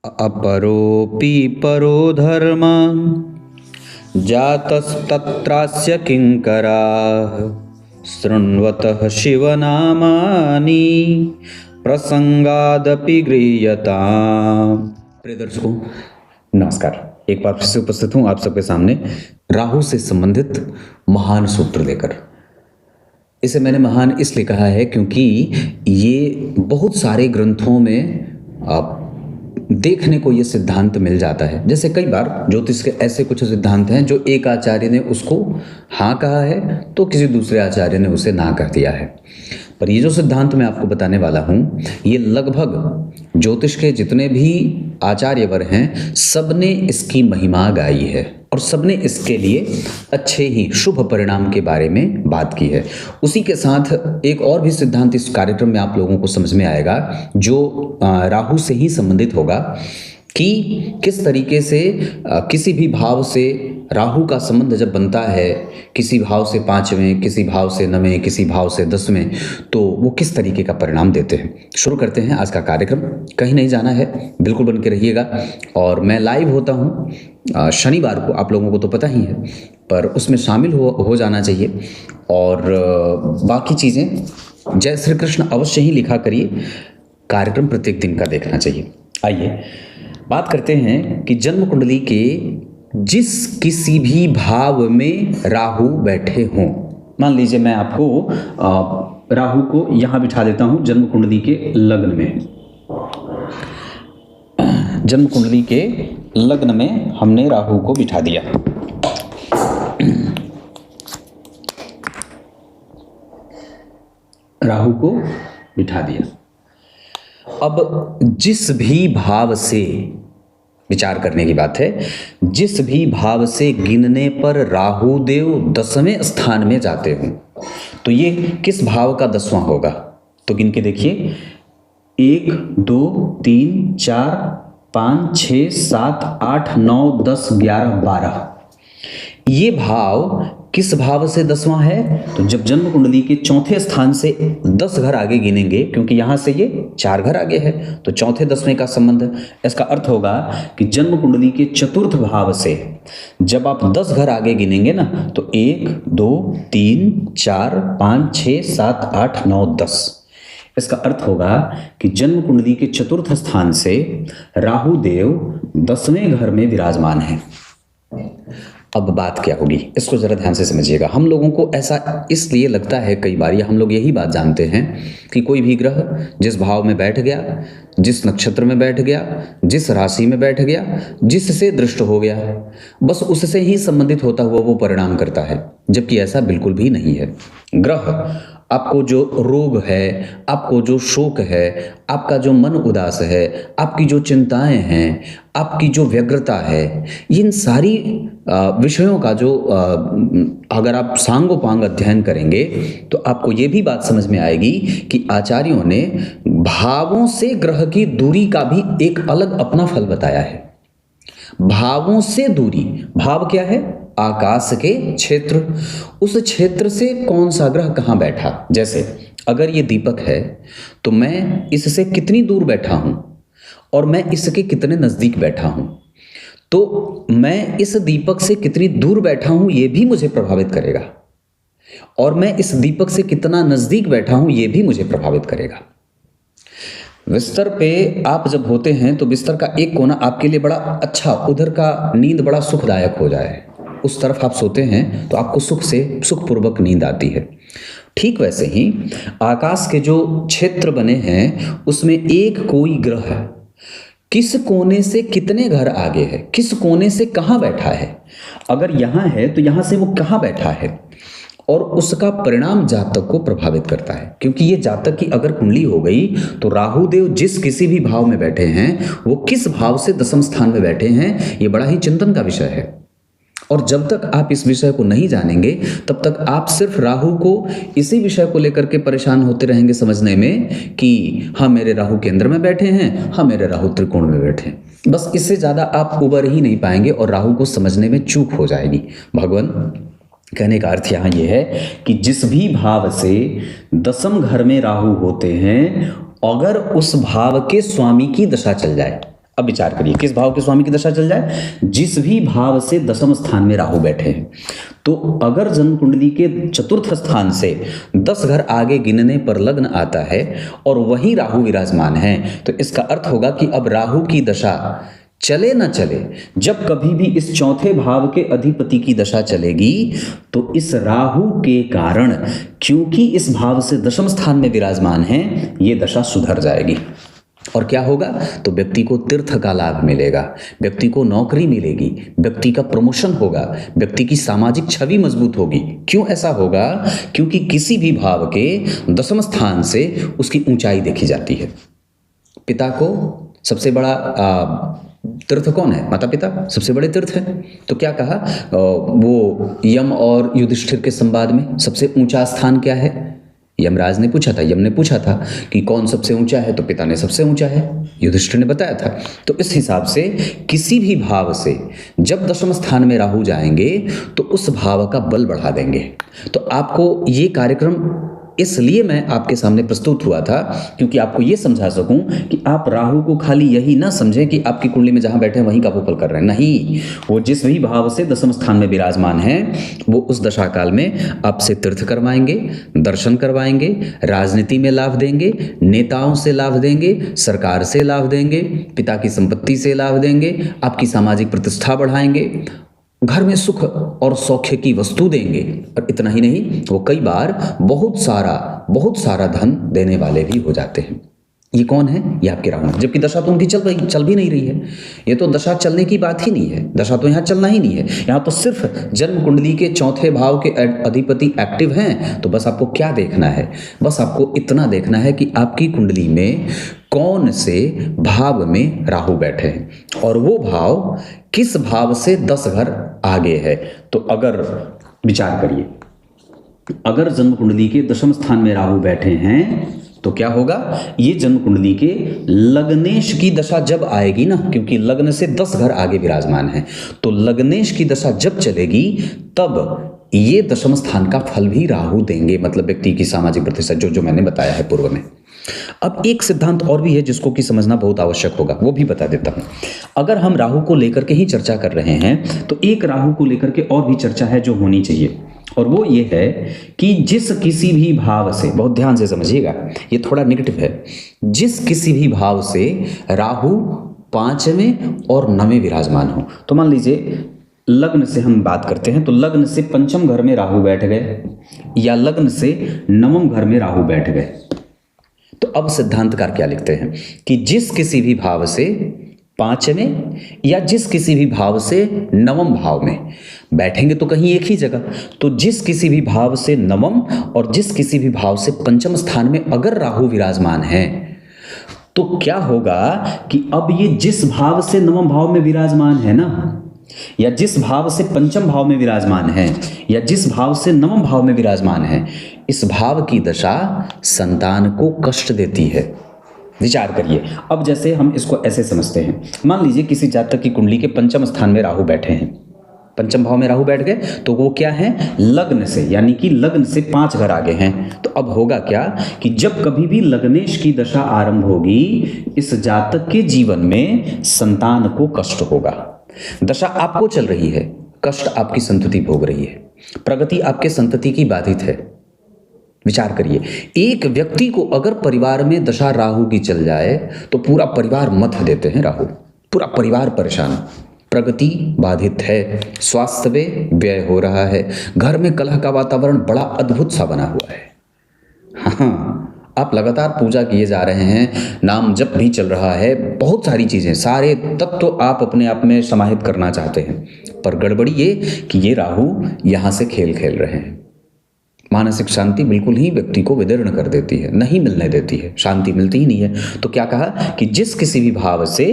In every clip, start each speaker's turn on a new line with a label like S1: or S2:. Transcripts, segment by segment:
S1: अपरोऽपि परो धर्म जातस्तत्रास्य किङ्कराः शृण्वतः शिवनामानि प्रसंगादपि गृह्यताम्। प्रिय दर्शकों नमस्कार, एक बार फिर से उपस्थित हूँ आप सबके सामने राहु से संबंधित महान सूत्र लेकर। इसे मैंने महान इसलिए कहा है क्योंकि ये बहुत सारे ग्रंथों में देखने को ये सिद्धांत मिल जाता है। जैसे कई बार ज्योतिष के ऐसे कुछ सिद्धांत हैं जो एक आचार्य ने उसको हाँ कहा है तो किसी दूसरे आचार्य ने उसे ना कर दिया है। पर ये जो सिद्धांत मैं आपको बताने वाला हूँ ये लगभग ज्योतिष के जितने भी आचार्यवर हैं सबने इसकी महिमा गाई है और सबने इसके लिए अच्छे ही शुभ परिणाम के बारे में बात की है। उसी के साथ एक और भी सिद्धांत इस कार्यक्रम में आप लोगों को समझ में आएगा जो राहु से ही संबंधित होगा कि किस तरीके से किसी भी भाव से राहु का संबंध जब बनता है, किसी भाव से 5वें, किसी भाव से 9वें, किसी भाव से 10वें, तो वो किस तरीके का परिणाम देते हैं। शुरू करते हैं आज का कार्यक्रम। कहीं नहीं जाना है, बिल्कुल बन के रहिएगा। और मैं लाइव होता हूँ शनिवार को, आप लोगों को तो पता ही है, पर उसमें शामिल हो जाना चाहिए। और बाकी चीज़ें जय श्री कृष्ण अवश्य ही लिखा करिए। कार्यक्रम प्रत्येक दिन का देखना चाहिए। आइए बात करते हैं कि जन्म कुंडली के जिस किसी भी भाव में राहु बैठे हों। मान लीजिए मैं आपको राहु को यहाँ बिठा देता हूँ जन्म कुंडली के लग्न में। जन्म कुंडली के लग्न में हमने राहु को बिठा दिया। राहु को बिठा दिया। अब जिस भी भाव से विचार करने की बात है, जिस भी भाव से गिनने पर राहु देव 10वें स्थान में जाते हों तो ये किस भाव का 10वां होगा? तो गिन के देखिए, 1 2 3 4 5 6 7 8 9 10 11 12। ये भाव किस भाव से 10वां है? तो जब जन्म कुंडली के चौथे स्थान से 10 घर आगे गिनेंगे, क्योंकि यहां से ये 4 घर आगे है तो चौथे 10वें का संबंध है। इसका अर्थ होगा कि जन्म कुंडली के चतुर्थ भाव से जब आप 10 घर आगे गिनेंगे ना, तो 1 2 3 4 5 6 7 8 9 10। इसका अर्थ होगा कि जन्म कुंडली के चतुर्थ स्थान से राहु देव 10वें घर में विराजमान है। अब बात क्या होगी, इसको जरा ध्यान से समझिएगा। हम लोगों को ऐसा इसलिए लगता है कई बार, या हम लोग यही बात जानते हैं कि कोई भी ग्रह जिस भाव में बैठ गया, जिस नक्षत्र में बैठ गया, जिस राशि में बैठ गया, जिससे दृष्ट हो गया, बस उससे ही संबंधित होता हुआ वो परिणाम करता है, जबकि ऐसा बिल्कुल भी नहीं है। ग्रह आपको जो रोग है, आपको जो शोक है, आपका जो मन उदास है, आपकी जो चिंताएं हैं, आपकी जो व्यग्रता है, इन सारी विषयों का जो अगर आप सांगोपांग अध्ययन करेंगे तो आपको ये भी बात समझ में आएगी कि आचार्यों ने भावों से ग्रह की दूरी का भी एक अलग अपना फल बताया है। भावों से दूरी, भाव क्या है? आकाश के क्षेत्र, उस क्षेत्र से कौन सा ग्रह कहाँ बैठा। जैसे अगर ये दीपक है तो मैं इससे कितनी दूर बैठा हूं और मैं इसके कितने नजदीक बैठा हूं, तो मैं इस दीपक से कितनी दूर बैठा हूं ये भी मुझे प्रभावित करेगा, और मैं इस दीपक से कितना नजदीक बैठा हूं ये भी मुझे प्रभावित करेगा। बिस्तर पे आप जब होते हैं तो बिस्तर का एक कोना आपके लिए बड़ा अच्छा, उधर का नींद बड़ा सुखदायक हो जाए, उस तरफ आप सोते हैं तो आपको सुखपूर्वक नींद आती है। ठीक वैसे ही आकाश के जो क्षेत्र बने हैं उसमें एक कोई ग्रह किस कोने से कितने घर आगे है, किस कोने से कहाँ बैठा है। अगर यहाँ है तो यहाँ से वो कहाँ बैठा है, और उसका परिणाम जातक को प्रभावित करता है। क्योंकि ये जातक की अगर कुंडली हो गई तो राहु देव जिस किसी भी भाव में बैठे हैं वो किस भाव से 10वें स्थान में बैठे हैं, ये बड़ा ही चिंतन का विषय है। और जब तक आप इस विषय को नहीं जानेंगे तब तक आप सिर्फ राहु को इसी विषय को लेकर के परेशान होते रहेंगे समझने में कि हाँ मेरे राहु केंद्र में बैठे हैं, हाँ मेरे राहु त्रिकोण में बैठे हैं। बस इससे ज़्यादा आप उबर ही नहीं पाएंगे और राहु को समझने में चूक हो जाएगी। भगवान कहने का अर्थ यहाँ ये है कि जिस भी भाव से 10वें घर में राहु होते हैं, अगर उस भाव के स्वामी की दशा चल जाए, अब विचार करिए, किस भाव के स्वामी की दशा चल जाए? जिस भी भाव से दशम स्थान में राहु बैठे हैं। तो अगर जन्म कुंडली के चतुर्थ स्थान से 10 घर आगे गिनने पर लग्न आता है और वहीं राहु विराजमान है, तो इसका अर्थ होगा कि अब राहु की दशा चले न चले, जब कभी भी इस चौथे भाव के अधिपति की दशा चलेगी तो इस राहु के कारण, क्योंकि इस भाव से दशम स्थान में विराजमान है, ये दशा सुधर जाएगी। और क्या होगा? तो व्यक्ति को तीर्थ का लाभ मिलेगा, व्यक्ति को नौकरी मिलेगी, व्यक्ति का प्रमोशन होगा, व्यक्ति की सामाजिक छवि मजबूत होगी। क्यों ऐसा होगा? क्योंकि किसी भी भाव के दशम स्थान से उसकी ऊंचाई देखी जाती है। पिता को सबसे बड़ा तीर्थ कौन है? माता पिता सबसे बड़े तीर्थ हैं। तो क्या कहा? वो यम और युधिष्ठिर के संवाद में सबसे ऊंचा स्थान क्या है? यमराज ने पूछा था, यम ने पूछा था कि कौन सबसे ऊंचा है, तो पिता ने सबसे ऊंचा है, युधिष्ठिर ने बताया था। तो इस हिसाब से किसी भी भाव से जब दशम स्थान में राहु जाएंगे तो उस भाव का बल बढ़ा देंगे। तो आपको ये कार्यक्रम इसलिए मैं आपके सामने प्रस्तुत हुआ था क्योंकि आपको ये समझा सकूं कि आप राहु को खाली यही ना समझें कि आपकी कुंडली में जहां बैठे हैं वहीं का वो फल कर रहे हैं। नहीं, वो जिस भी भाव से दशम स्थान में विराजमान है वो उस दशा काल में आपसे तीर्थ करवाएंगे, दर्शन करवाएंगे, राजनीति में लाभ देंगे, नेताओं से लाभ देंगे, सरकार से लाभ देंगे, पिता की संपत्ति से लाभ देंगे, आपकी सामाजिक प्रतिष्ठा बढ़ाएंगे, घर में सुख और सौख्य की वस्तु देंगे। और इतना ही नहीं, वो कई बार बहुत सारा धन देने वाले भी हो जाते हैं। ये कौन है? ये आपके राहु हैं। जबकि दशा तो उनकी चल भी नहीं रही है। ये तो दशा चलने की बात ही नहीं है, दशा तो यहाँ चलना ही नहीं है। यहाँ तो सिर्फ जन्म कुंडली के चौथे भाव के अधिपति एक्टिव हैं। तो बस आपको क्या देखना है? बस आपको इतना देखना है कि आपकी कुंडली में कौन से भाव में राहु बैठे हैं और वो भाव किस भाव से 10 घर आगे है। तो अगर विचार करिए, अगर जन्म कुंडली के दशम स्थान में राहु बैठे हैं तो क्या होगा? ये जन्म कुंडली के लग्नेश की दशा जब आएगी ना, क्योंकि लग्न से 10 घर आगे विराजमान है, तो लग्नेश की दशा जब चलेगी तब ये दशम स्थान का फल भी राहु देंगे, मतलब व्यक्ति की सामाजिक प्रतिष्ठा, जो मैंने बताया है पूर्व में। अब एक सिद्धांत और भी है जिसको कि समझना बहुत आवश्यक होगा, वो भी बता देता हूं। अगर हम राहु को लेकर के ही चर्चा कर रहे हैं तो एक राहु को लेकर के और भी चर्चा है जो होनी चाहिए, और वो ये है कि जिस किसी भी भाव से, बहुत ध्यान से समझिएगा, ये थोड़ा नेगेटिव है, जिस किसी भी भाव से राहु 5वें और 9वें विराजमान हो। तो मान लीजिए लग्न से हम बात करते हैं, तो लग्न से 5वें घर में राहु बैठ गए या लग्न से 9वें घर में राहु बैठ गए, तो अब सिद्धांतकार क्या लिखते हैं कि जिस किसी भी भाव से 5वें या जिस किसी भी भाव से 9वें भाव में बैठेंगे तो कहीं एक ही जगह, तो जिस किसी भी भाव से 9वें और जिस किसी भी भाव से 5वें स्थान में अगर राहु विराजमान है तो क्या होगा कि अब ये जिस भाव से 9वें भाव में विराजमान है ना, या जिस भाव से 5वें भाव में विराजमान है या जिस भाव से 9वें भाव में विराजमान है, इस भाव की दशा संतान को कष्ट देती है। विचार करिए, अब जैसे हम इसको ऐसे समझते हैं, मान लीजिए किसी जातक की कुंडली के 5वें स्थान में राहु बैठे हैं, 5वें भाव में राहु बैठ गए, तो वो क्या है? लग्न से, यानी कि लग्न से 5 घर आगे हैं। तो अब होगा क्या कि जब कभी भी लग्नेश की दशा आरंभ होगी, इस जातक के जीवन में संतान को कष्ट होगा। दशा आपको चल रही है, कष्ट आपकी संतति भोग रही है, प्रगति आपके संतति की बाधित है। विचार करिए, एक व्यक्ति को अगर परिवार में दशा राहु की चल जाए तो पूरा परिवार मत देते हैं राहु, पूरा परिवार परेशान, प्रगति बाधित है, स्वास्थ्य में व्यय हो रहा है, घर में कलह का वातावरण बड़ा अद्भुत सा बना हुआ है। हाँ, आप लगातार पूजा किए जा रहे हैं, नाम जप भी चल रहा है, बहुत सारी चीजें, सारे तत्व आप अपने आप में समाहित करना चाहते हैं, पर गड़बड़ी ये कि ये राहु यहां से खेल खेल रहे हैं। मानसिक शांति बिल्कुल ही व्यक्ति को विदीर्ण कर देती है, नहीं मिलने देती है, शांति मिलती ही नहीं है। तो क्या कहा कि जिस किसी भी भाव से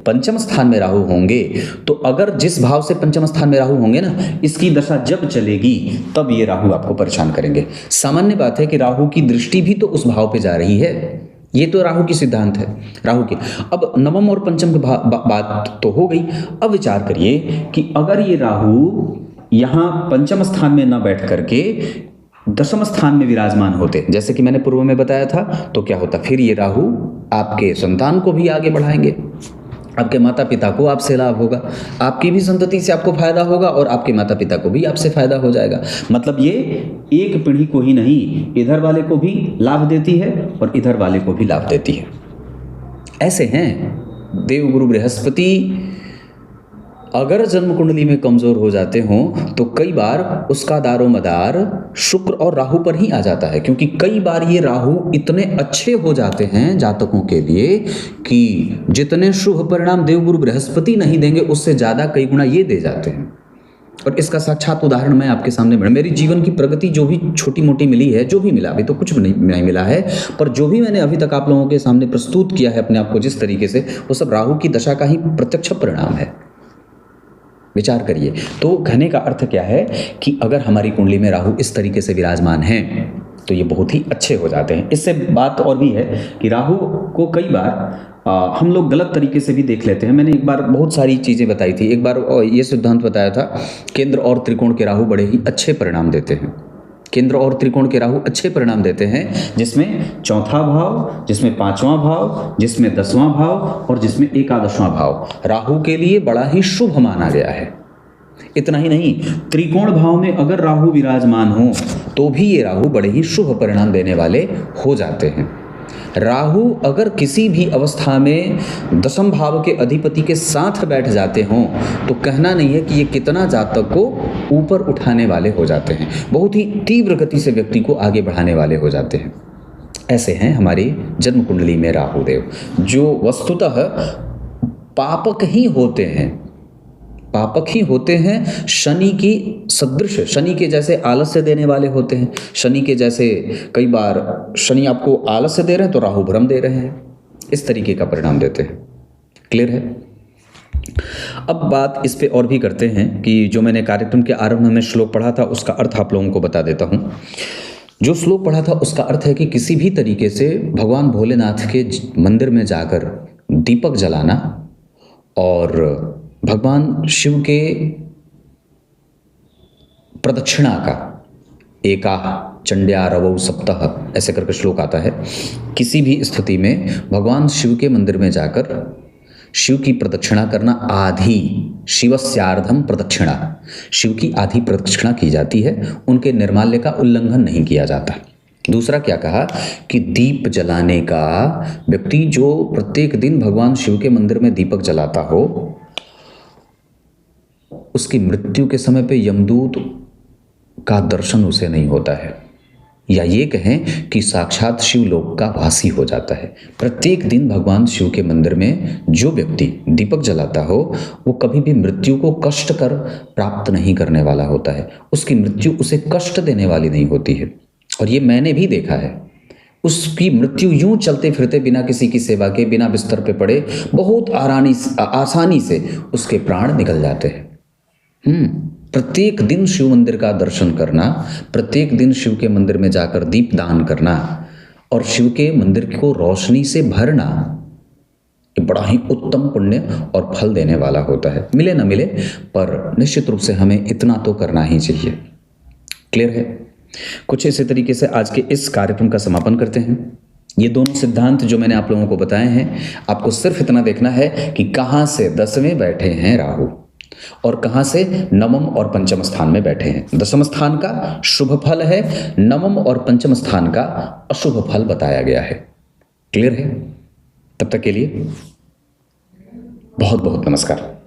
S1: 5वें स्थान में राहु होंगे, तो अगर जिस भाव से 5वें स्थान में राहु होंगे ना, इसकी दशा जब चलेगी तब ये राहु आपको परेशान करेंगे। सामान्य बात है कि राहु की दृष्टि भी तो उस भाव पे जा रही है, ये तो राहु की सिद्धांत है, राहु की। अब 9वें और 5वें की बात तो हो गई। अब विचार करिए कि अगर ये राहु यहाँ 5वें स्थान में न बैठ करके 10वें स्थान में विराजमान होते, जैसे कि मैंने पूर्व में बताया था, तो क्या होता? फिर ये राहु आपके संतान को भी आगे बढ़ाएंगे, आपके माता पिता को आपसे लाभ होगा, आपकी भी संतति से आपको फायदा होगा और आपके माता पिता को भी आपसे फायदा हो जाएगा। मतलब ये एक पीढ़ी को ही नहीं, इधर वाले को भी लाभ देती है और इधर वाले को भी लाभ देती है। ऐसे हैं देवगुरु बृहस्पति अगर जन्म कुंडली में कमजोर हो जाते हों तो कई बार उसका दारोमदार शुक्र और राहु पर ही आ जाता है, क्योंकि कई बार ये राहु इतने अच्छे हो जाते हैं जातकों के लिए कि जितने शुभ परिणाम देवगुरु बृहस्पति नहीं देंगे उससे ज़्यादा कई गुना ये दे जाते हैं। और इसका साक्षात उदाहरण मैं आपके सामने मेरी जीवन की प्रगति जो भी छोटी मोटी मिली है, जो भी मिला, अभी तो कुछ नहीं मिला है, पर जो भी मैंने अभी तक आप लोगों के सामने प्रस्तुत किया है अपने आप को जिस तरीके से, वो सब राहु की दशा का ही प्रत्यक्ष परिणाम है। विचार करिए। तो कहने का अर्थ क्या है कि अगर हमारी कुंडली में राहु इस तरीके से विराजमान है तो ये बहुत ही अच्छे हो जाते हैं। इससे बात और भी है कि राहु को कई बार हम लोग गलत तरीके से भी देख लेते हैं। मैंने एक बार बहुत सारी चीज़ें बताई थी। एक बार ये सिद्धांत बताया था, केंद्र और त्रिकोण के राहु बड़े ही अच्छे परिणाम देते हैं। केंद्र और त्रिकोण के राहु अच्छे परिणाम देते हैं, जिसमें चौथा भाव, जिसमें पांचवां भाव, जिसमें 10वां भाव और जिसमें 11वां भाव राहु के लिए बड़ा ही शुभ माना गया है। इतना ही नहीं, त्रिकोण भाव में अगर राहु विराजमान हो तो भी ये राहु बड़े ही शुभ परिणाम देने वाले हो जाते हैं। राहु अगर किसी भी अवस्था में 10वें भाव के अधिपति के साथ बैठ जाते हों तो कहना नहीं है कि ये कितना जातक को ऊपर उठाने वाले हो जाते हैं, बहुत ही तीव्र गति से व्यक्ति को आगे बढ़ाने वाले हो जाते हैं। ऐसे हैं हमारी जन्म कुंडली में राहु देव, जो वस्तुतः पापक ही होते हैं, पापक ही होते हैं। शनि की सदृश, शनि के जैसे आलस्य देने वाले होते हैं। शनि के जैसे कई बार शनि आपको आलस्य दे रहे हैं तो राहु भ्रम दे रहे हैं, इस तरीके का परिणाम देते हैं। क्लियर है? अब बात इस पे और भी करते हैं कि जो मैंने कार्यक्रम के आरंभ में श्लोक पढ़ा था उसका अर्थ आप लोगों को बता देता हूँ। जो श्लोक पढ़ा था उसका अर्थ है कि किसी भी तरीके से भगवान भोलेनाथ के मंदिर में जाकर दीपक जलाना और भगवान शिव के प्रदक्षिणा का, एकाह चंड्या रवौ सप्तः ऐसे करके श्लोक आता है। किसी भी स्थिति में भगवान शिव के मंदिर में जाकर शिव की प्रदक्षिणा करना, आधी शिवस्यार्धम प्रदक्षिणा, शिव की आधी प्रदक्षिणा की जाती है, उनके निर्माल्य का उल्लंघन नहीं किया जाता। दूसरा क्या कहा कि दीप जलाने का, व्यक्ति जो प्रत्येक दिन भगवान शिव के मंदिर में दीपक जलाता हो उसकी मृत्यु के समय पे यमदूत का दर्शन उसे नहीं होता है, या ये कहें कि साक्षात शिवलोक का वासी हो जाता है। प्रत्येक दिन भगवान शिव के मंदिर में जो व्यक्ति दीपक जलाता हो वो कभी भी मृत्यु को कष्ट कर प्राप्त नहीं करने वाला होता है, उसकी मृत्यु उसे कष्ट देने वाली नहीं होती है। और ये मैंने भी देखा है, उसकी मृत्यु यूं चलते फिरते बिना किसी की सेवा के, बिना बिस्तर पे पड़े बहुत आसानी से उसके प्राण निकल जाते हैं। प्रत्येक दिन शिव मंदिर का दर्शन करना, प्रत्येक दिन शिव के मंदिर में जाकर दीप दान करना और शिव के मंदिर को रोशनी से भरना, ये बड़ा ही उत्तम पुण्य और फल देने वाला होता है। मिले ना मिले पर निश्चित रूप से हमें इतना तो करना ही चाहिए। क्लियर है? कुछ इसी तरीके से आज के इस कार्यक्रम का समापन करते हैं। ये दोनों सिद्धांत जो मैंने आप लोगों को बताए हैं, आपको सिर्फ इतना देखना है कि कहाँ से 10वें बैठे हैं राहु और कहां से नवम और पंचम स्थान में बैठे हैं। 10वें स्थान का शुभ फल है, नवम और पंचम स्थान का अशुभ फल बताया गया है। क्लियर है? तब तक के लिए बहुत बहुत नमस्कार।